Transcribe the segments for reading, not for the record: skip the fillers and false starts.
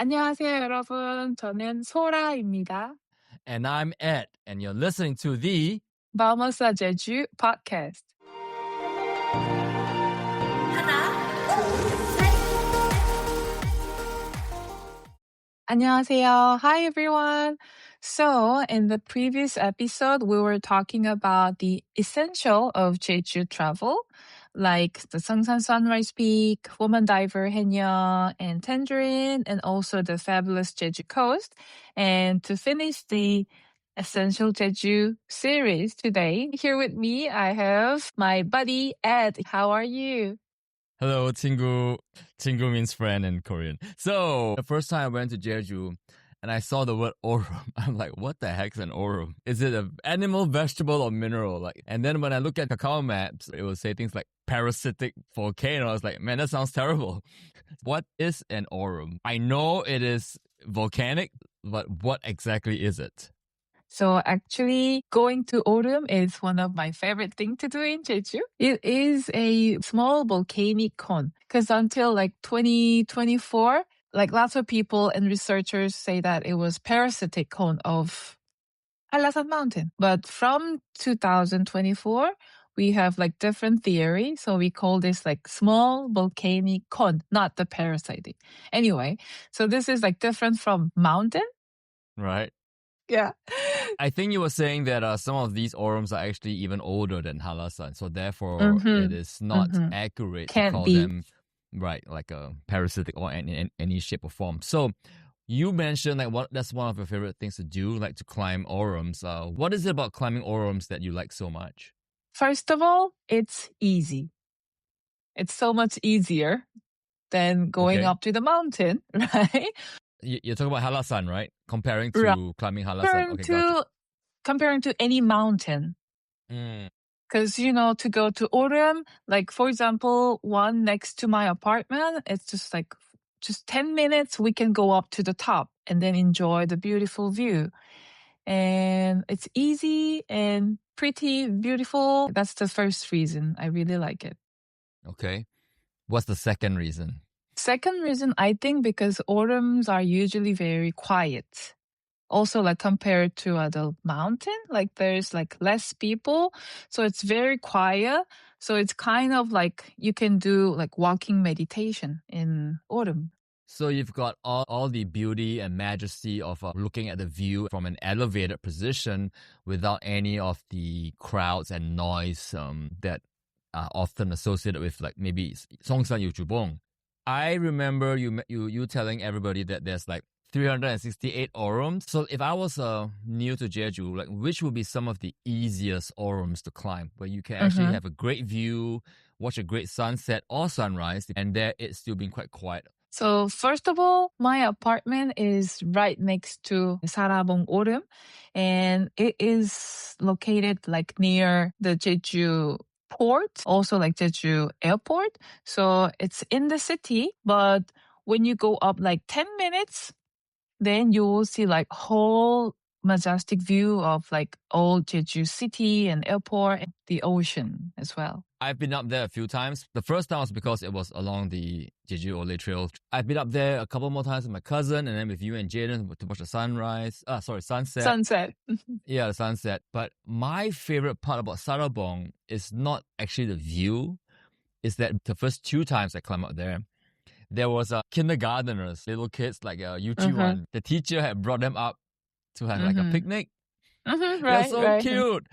안녕하세요, 여러분. 저는 소라입니다. And I'm Ed, and you're listening to the Vamos a Jeju podcast. 안녕하세요. Hi, everyone. So, in the previous episode, we were talking about the essential of Jeju travel, like the Seongsan Sunrise Peak, Woman Diver Haenyeo, and Tangerine, and also the fabulous Jeju coast. And to finish the Essential Jeju series today, here with me, I have my buddy Ed. How are you? hello, 친구. 친구 means friend in Korean. So, the first time I went to Jeju and I saw the word Oreum, I'm like, what the heck's an Oreum? Is it an animal, vegetable, or mineral? And then when I look at Kakao Maps, it will say things like parasitic volcano. I was like, man, that sounds terrible. What is an Oreum? I know it is volcanic, but what exactly is it? So actually, going to Oreum is one of my favorite things to do in Jeju. It is a small volcanic cone because until like 2024, like lots of people and researchers say that it was parasitic cone of Hallasan mountain. But from 2024, we have like different theory. So we call this like small volcanic cone, not the parasitic. Anyway, so this is like different from mountain. Right. Yeah. I think you were saying that some of these Oreums are actually even older than Hallasan, so therefore it is not accurate to call them right like a parasitic or in any shape or form. So you mentioned like that's one of your favorite things to do, like to climb Oreums. What is it about climbing Oreums that you like so much? First of all, it's easy. It's so much easier than going up to the mountain, right? You're talking about Hallasan, right? Comparing to climbing Hallasan. Comparing to any mountain. Because, to go to Oreum, like, for example, one next to my apartment, it's just 10 minutes, we can go up to the top and then enjoy the beautiful view. And it's easy and pretty beautiful. That's the first reason. I really like it. Okay. What's the second reason? Second reason, I think because Oreums are usually very quiet. Also, like compared to the mountain, like there's like less people. So it's very quiet. So it's kind of like you can do like walking meditation in Oreum. So you've got all the beauty and majesty of looking at the view from an elevated position without any of the crowds and noise that are often associated with like maybe Seongsan Ilchulbong. I remember you telling everybody that there's like 368 Oreums. So if I was new to Jeju, like which would be some of the easiest Oreums to climb, where you can actually have a great view, watch a great sunset or sunrise, and there it's still being quite quiet? So first of all, my apartment is right next to Sarabong Oreum, and it is located like near the Jeju port, also like Jeju airport. So it's in the city, but when you go up like 10 minutes, then you will see like whole majestic view of like old Jeju City and airport and the ocean as well. I've been up there a few times. The first time was because it was along the Jeju Olle Trail. I've been up there a couple more times with my cousin and then with you and Jaden to watch the sunset. Sunset. Yeah, the sunset. But my favorite part about Sarabong is not actually the view. It's that the first two times I climbed up there was kindergartners, little kids, like a one. The teacher had brought them up to have like a picnic. They're so cute.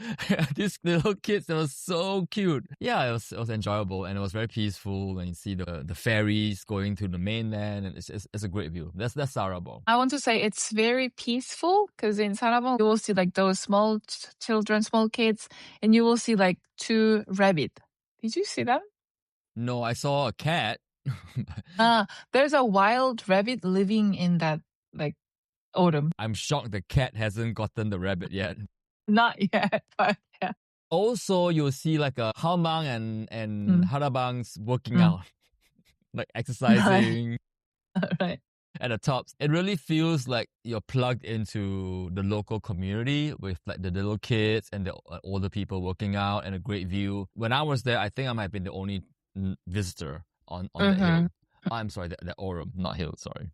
These little kids, they were so cute. Yeah, it was enjoyable and it was very peaceful. And you see the ferries going to the mainland, and it's a great view. That's Sarabong. I want to say it's very peaceful because in Sarabong you will see like those small children, small kids, and you will see like two rabbits. Did you see them? No, I saw a cat. There's a wild rabbit living in that like Oreum. I'm shocked the cat hasn't gotten the rabbit yet. Not yet, but yeah. Also, you'll see like a Halmang and Harabangs working out, like exercising. Right. At the top. It really feels like you're plugged into the local community with like the little kids and the older people working out and a great view. When I was there, I think I might have been the only visitor on the hill. I'm sorry, the Oreum, not hill, sorry.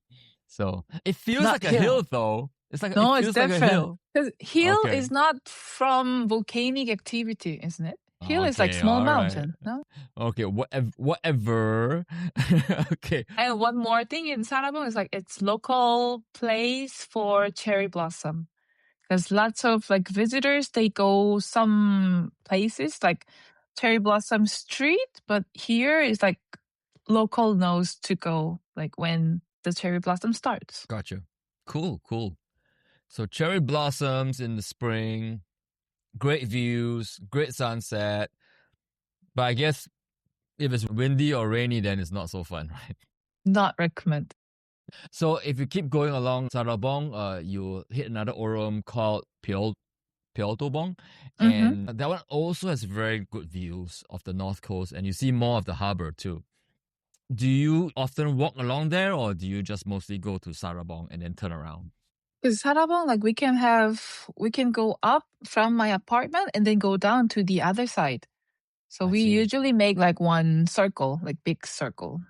So it feels Not like a hill. hill, though. It No, it's feels like a different. hill. Because hill Okay. is not from volcanic activity, isn't it? Hill is like Okay, small all right. mountain, no? Okay, whatever. Okay. And one more thing in Sarabong is like it's local place for cherry blossom. Because lots of like visitors, they go some places like cherry blossom street, but here is like local knows to go like when the cherry blossom starts. Gotcha. Cool. So cherry blossoms in the spring, great views, great sunset. But I guess if it's windy or rainy, then it's not so fun, right? Not recommend. So if you keep going along Sarabong, you'll hit another Oreum called Byeoldobong, and that one also has very good views of the north coast, and you see more of the harbor too. Do you often walk along there, or do you just mostly go to Sarabong and then turn around? Because Sarabong, like we can go up from my apartment and then go down to the other side. So I we see. usually make like one circle, like big circle.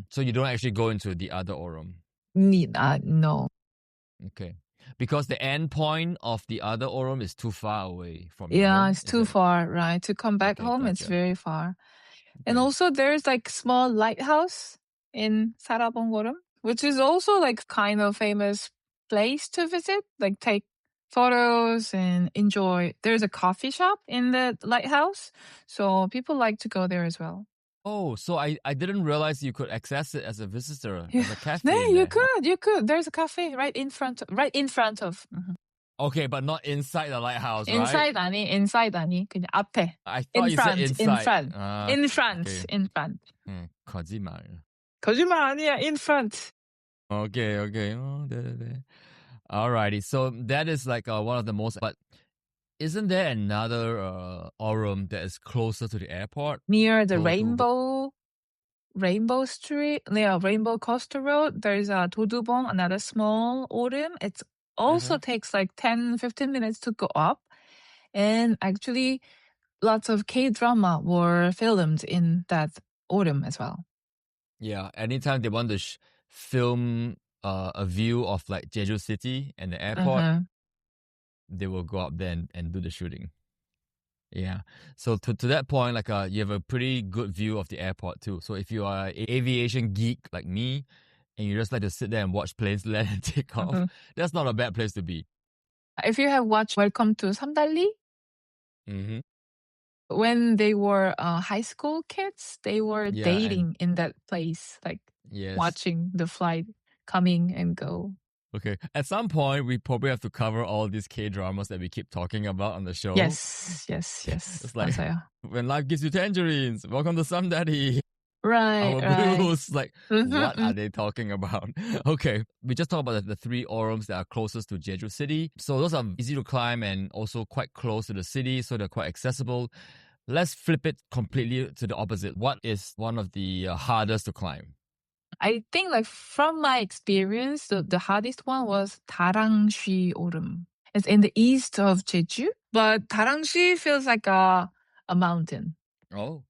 So you don't actually go into the other Oreum? No. Okay. Because the end point of the other Oreum is too far away from your Yeah, home? it's too far, right? To come back Okay, home, it's gotcha. very far. And Okay. also there's like small lighthouse in Sarabong Oreum, which is also like kind of famous place to visit, like take photos and enjoy. There's a coffee shop in the lighthouse, so people like to go there as well. Oh, so I didn't realize you could access it as a visitor. Yeah, There's a cafe yeah, in there. you could. There's a cafe right in front of. Mhm. Okay, but not inside the lighthouse, right? inside 아니, 그냥 앞에. I thought In you said front, inside. in front, Okay. in front. 거짓말. 거짓말 아니야, in front. Okay. Oh, there. Alrighty, so that is like one of the most. But isn't there another Oreum that is closer to the airport? Near the Dodubong. Rainbow Street, near Rainbow Coastal Road, there's a Dodubong, another small Oreum. It also takes like 10-15 minutes to go up. And actually, lots of K-drama were filmed in that Oreum as well. Yeah, anytime they want to film a view of like Jeju City and the airport, they will go up there and do the shooting. Yeah. So to that point, like you have a pretty good view of the airport too. So if you are an aviation geek like me, and you just like to sit there and watch planes land and take off, that's not a bad place to be. If you have watched Welcome to Samdalli, when they were high school kids, they were dating in that place, like watching the flight coming and go. Okay. At some point, we probably have to cover all these K-dramas that we keep talking about on the show. Yes. It's like, 맞아요. when life gives you tangerines, welcome to Some Daddy. Right, Our blues. Like, what are they talking about? Okay. We just talked about the three Oreums that are closest to Jeju City. So those are easy to climb and also quite close to the city, so they're quite accessible. Let's flip it completely to the opposite. What is one of the hardest to climb? I think like from my experience, the hardest one was Darangshi Oreum. It's in the east of Jeju, but Darangshi feels like a mountain. Oh.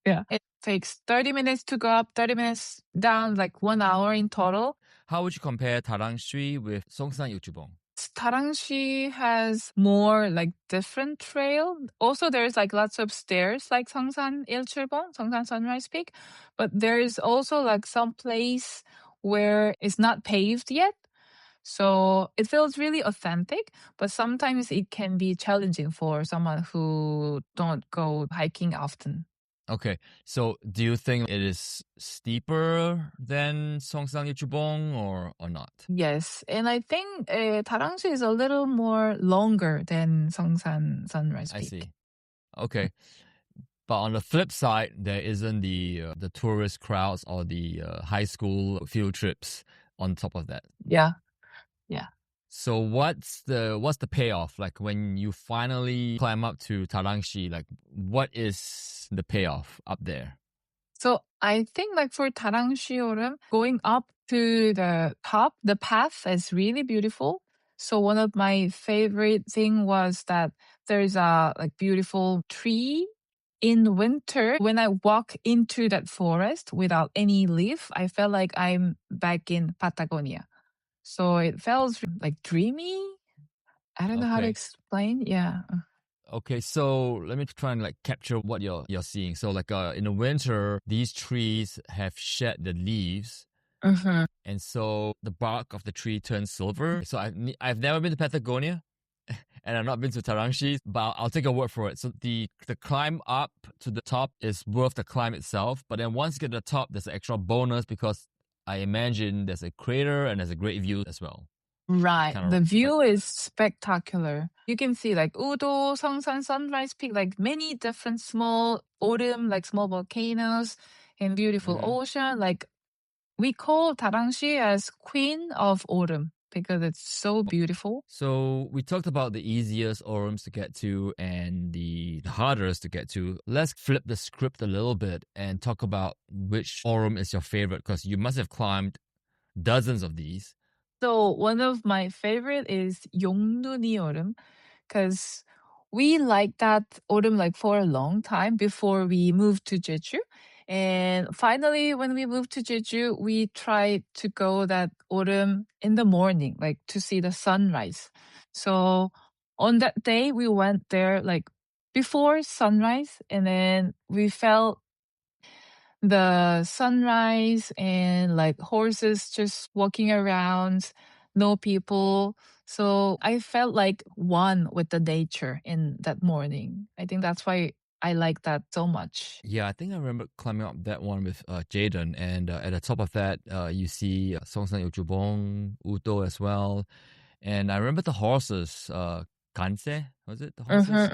Yeah. It takes 30 minutes to go up, 30 minutes down, like 1 hour in total. How would you compare Darangshi with Seongsan Ilchulbong? Darangshi has more like different trail. Also, there's like lots of stairs like Seongsan Ilchulbong, Seongsan Sunrise Peak. But there's also like some place where it's not paved yet. So it feels really authentic, but sometimes it can be challenging for someone who don't go hiking often. Okay, so do you think it is steeper than Seongsan Ilchulbong or not? Yes, and I think Darangshi is a little more longer than Seongsan Sunrise Peak. I see. Okay. But on the flip side, there isn't the tourist crowds or the high school field trips on top of that. Yeah. So what's the payoff? Like when you finally climb up to Darangshi, like what is the payoff up there? So I think like for Darangshi Oreum, going up to the top, the path is really beautiful. So one of my favorite thing was that there's a like beautiful tree in winter, when I walk into that forest without any leaf, I felt like I'm back in Patagonia. So it felt like dreamy. I don't know how to Okay. explain. Yeah. Okay, so let me try and like capture what you're seeing. So like in the winter, these trees have shed the leaves, Mhm. and so the bark of the tree turns silver. So I've never been to Patagonia, and I've not been to Tarangshi, but I'll take a word for it. So the climb up to the top is worth the climb itself. But then once you get to the top, there's an extra bonus because I imagine there's a crater and there's a great view as well. Right. Kind The of like view is spectacular. You can see like Udo, Seongsan Sunrise Peak, like many different small Oreum, like small volcanoes and beautiful mhm. ocean. Like we call Tarangshi as Queen of Autumn because it's so beautiful. So we talked about the easiest orums to get to and the hardest to get to. Let's flip the script a little bit and talk about which orum is your favorite because you must have climbed dozens of these. So one of my favorite is Yongnuni Autumn because we liked that autumn like for a long time before we moved to Jeju. And finally, when we moved to Jeju, we tried to go that autumn in the morning, like to see the sunrise. So on that day, we went there like before sunrise, and then we felt the sunrise and like horses just walking around, no people. So I felt like one with the nature in that morning. I think that's why I like that so much. Yeah, I think I remember climbing up that one with Jaden, and at the top of that, you see Seongsan Ilchulbong, Udo as well, and I remember the horses, Ganse, was it the horses?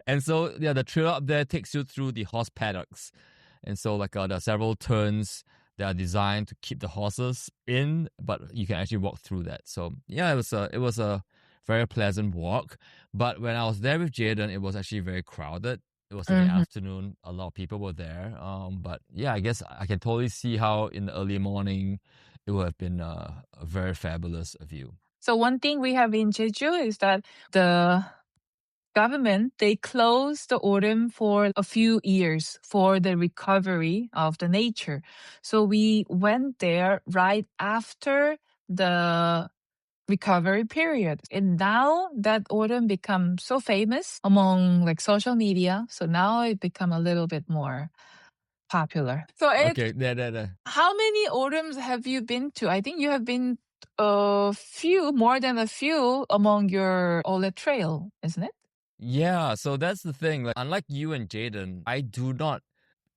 And so, yeah, the trail up there takes you through the horse paddocks. And so, like, there are several turns that are designed to keep the horses in, but you can actually walk through that. So, yeah, it was a very pleasant walk. But when I was there with Jaden, it was actually very crowded. It was in the afternoon. A lot of people were there. But yeah, I guess I can totally see how in the early morning it would have been a very fabulous view. So one thing we have in Jeju is that the government, they closed the autumn for a few years for the recovery of the nature. So we went there right after the recovery period. And now that autumn become so famous among like social media. So now it become a little bit more popular. So Ed, Okay, there. how many autumns have you been to? I think you have been a few, more than a few among your Olle Trail, isn't it? Yeah, so that's the thing. Like, unlike you and Jaden, I do not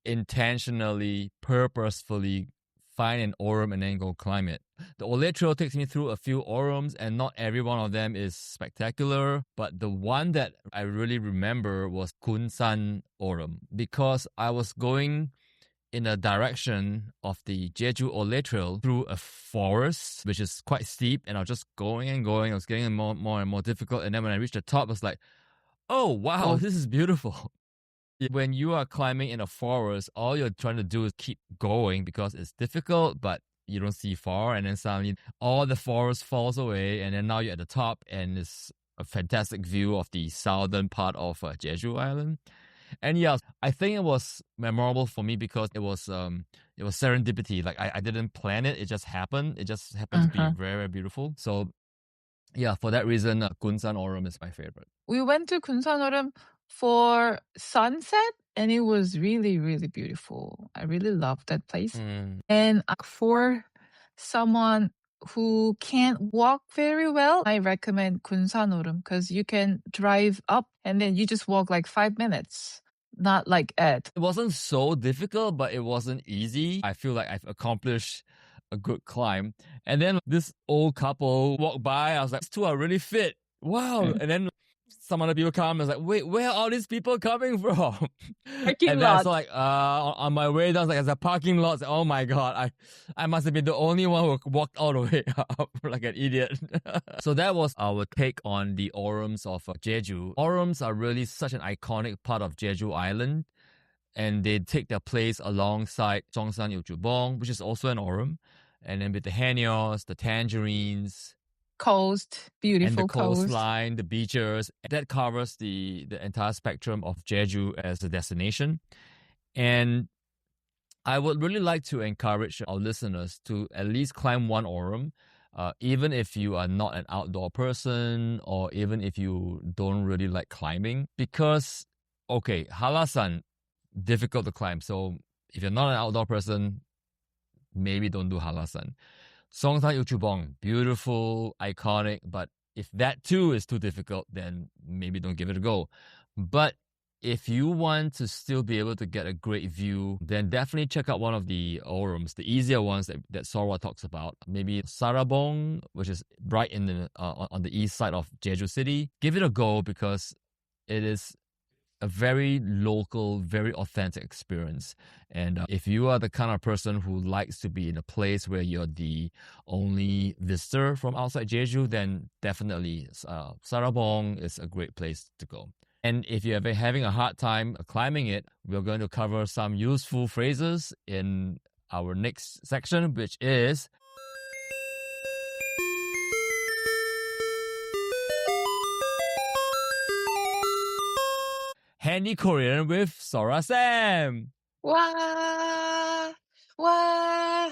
intentionally, purposefully find an Orum and then go climb it. The Olle Trail takes me through a few Orums, and not every one of them is spectacular. But the one that I really remember was Gunsan Oreum because I was going in a direction of the Jeju Olle Trail through a forest, which is quite steep, and I was just going and going. I was getting more and more difficult, and then when I reached the top, I was like, oh, wow, Oh, this is beautiful. When you are climbing in a forest, all you're trying to do is keep going because it's difficult, but you don't see far. And then suddenly all the forest falls away. And then now you're at the top, and it's a fantastic view of the southern part of Jeju Island. And yeah, I think it was memorable for me because it was serendipity. Like I didn't plan it; it just happened. It just happened to be very, very beautiful. So yeah, for that reason, Gunsan Oreum is my favorite. we went to Gunsan Oreum for sunset and it was really, really beautiful. I really loved that place. Mm. And for someone who can't walk very well, I recommend Gunsan Oreum because you can drive up and then you just walk like 5 minutes. Not like Ed. It wasn't so difficult, but it wasn't easy. I feel like I've accomplished a good climb. And then this old couple walked by. I was like, these two are really fit. Wow. And then some other people come. I was like, wait, where are all these people coming from? Parking And then I lot. saw like on my way down, like, there's a parking lot. Oh my god, I must have been the only one who walked all the way up like an idiot. So that was our take on the Oreums of Jeju. Oreums are really such an iconic part of Jeju Island, and they take their place alongside Seongsan Ilchulbong, which is also an Oreum, and then with the hanios, the tangerines, coast, and the beautiful coast. coastline, the beaches. That covers the entire spectrum of Jeju as a destination. And I would really like to encourage our listeners to at least climb one Oreum, even if you are not an outdoor person or even if you don't really like climbing. Because, okay, Hallasan, difficult to climb. So if you're not an outdoor person, maybe don't do Hallasan. Seongsan Ilchulbong, beautiful, iconic, but if that too is too difficult, then maybe don't give it a go. But if you want to still be able to get a great view, then definitely check out one of the Oreums, the easier ones that Sora talks about. Maybe Sarabong, which is right in the on the east side of Jeju City. Give it a go because it is a very local, very authentic experience. And if you are the kind of person who likes to be in a place where you're the only visitor from outside Jeju, then definitely Sarabong is a great place to go. And if you're having a hard time climbing it, we're going to cover some useful phrases in our next section, which is Handy Korean with Sora Sam. Wah, wah.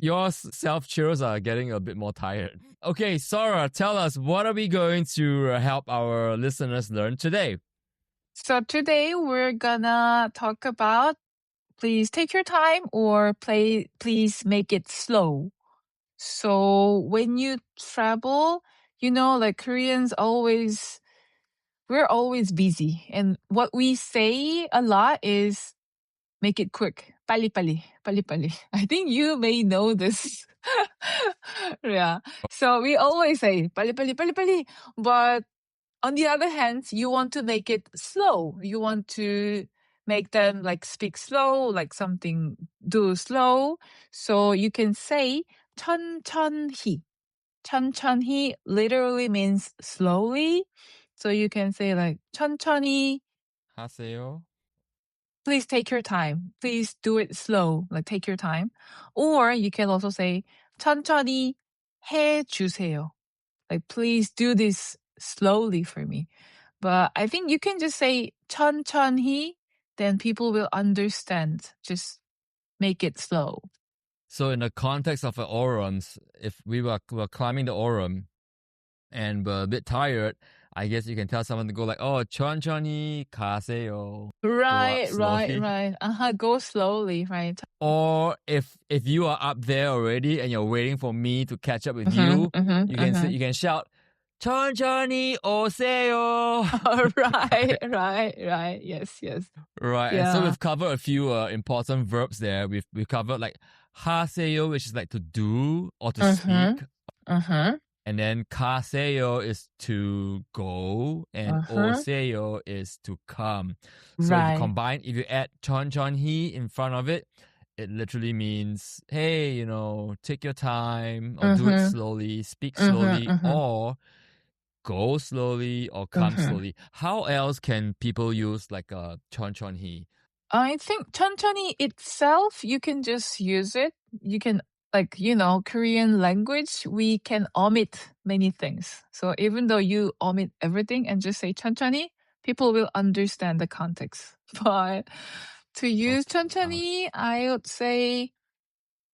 Your self-cheers are getting a bit more tired. Okay, Sora, tell us, what are we going to help our listeners learn today? So today we're gonna talk about please take your time or please make it slow. So when you travel, like Koreans we're always busy. And what we say a lot is make it quick. 빨리 빨리, 빨리 빨리. I think you may know this. Yeah. So we always say 빨리 빨리, 빨리 빨리. But on the other hand, you want to make it slow. You want to make them like speak slow, like something do slow. So you can say 천천히. 천천히 literally means slowly. So you can say like 천천히. 하세요. Please take your time. Please do it slow. Like take your time. Or you can also say 천천히 해주세요. Like please do this slowly for me. But I think you can just say 천천히, then people will understand. Just make it slow. So in the context of an Oreums, if we were climbing the Oreum and we're a bit tired, I guess you can tell someone to go like, oh, 천천히 가세요. Right, Go up slowly. right. Go slowly, right? Or if you are up there already and you're waiting for me to catch up with you, you can shout, 천천히 오세요. Right. Yes. Right. Yeah. And so we've covered a few important verbs there. We've covered like 하세요, which is like to do or to speak. And then 가세요 is to go, and 오세요 is to come. So if you add 천천히 in front of it, it literally means, hey, take your time or do it slowly, speak slowly, or go slowly or come slowly. How else can people use like a 천천히? I think 천천히 itself, you can just use it. You can, Korean language, we can omit many things. So even though you omit everything and just say 천천히, people will understand the context. But to use 천천히, I would say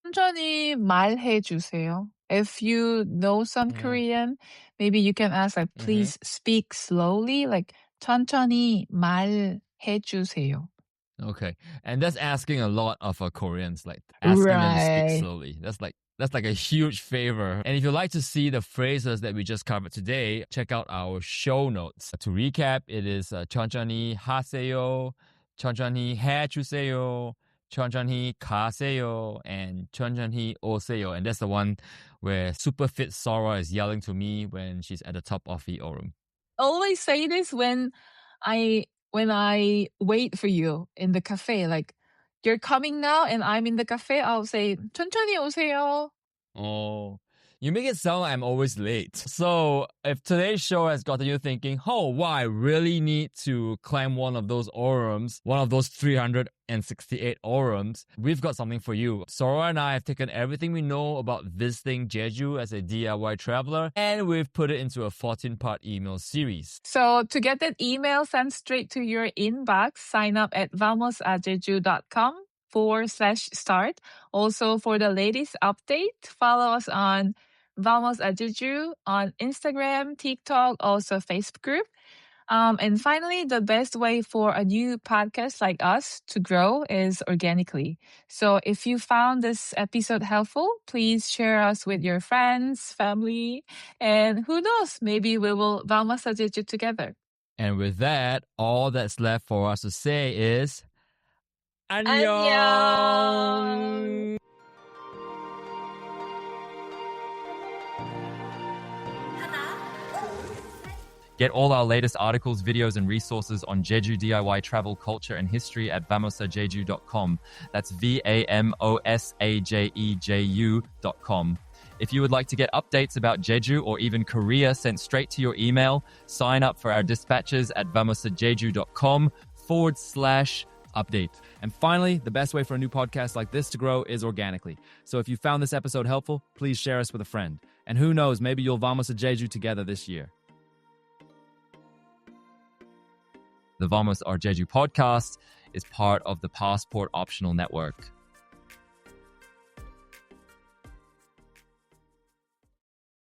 천천히 말해주세요. If you know some Korean, maybe you can ask like, please speak slowly, like 천천히 말해주세요. Okay, and that's asking a lot of Koreans, like asking them to speak slowly. That's like a huge favor. And if you'd like to see the phrases that we just covered today, check out our show notes. To recap, it is 천천히 하세요, 천천히 해주세요, 천천히 가세요, and 천천히 오세요. And that's the one where super fit Sora is yelling to me when she's at the top of the Oreum. Always say this when I wait for you in the cafe, like you're coming now and I'm in the cafe, I'll say 천천히 오세요. Oh, You make it sound like I'm always late. So if today's show has gotten you thinking, oh, wow, I really need to climb one of those Oreums, one of those 368 Oreums, we've got something for you. Sora and I have taken everything we know about visiting Jeju as a DIY traveler, and we've put it into a 14-part email series. So to get that email sent straight to your inbox, sign up at vamosajeju.com/start. Also, for the latest update, follow us on Vamos at Jeju on Instagram, TikTok, also Facebook group. And finally, the best way for a new podcast like us to grow is organically. So if you found this episode helpful, please share us with your friends, family, and who knows, maybe we will Vamos at Jeju together. And with that, all that's left for us to say is 안녕. Get all our latest articles, videos, and resources on Jeju DIY travel culture and history at vamosajeju.com. That's VAMOSAJEJU.com. If you would like to get updates about Jeju or even Korea sent straight to your email, sign up for our dispatches at vamosajeju.com/update. And finally, the best way for a new podcast like this to grow is organically. So if you found this episode helpful, please share us with a friend. And who knows, maybe you'll Vamos a Jeju together this year. The Vamos or Jeju podcast is part of the Passport Optional Network.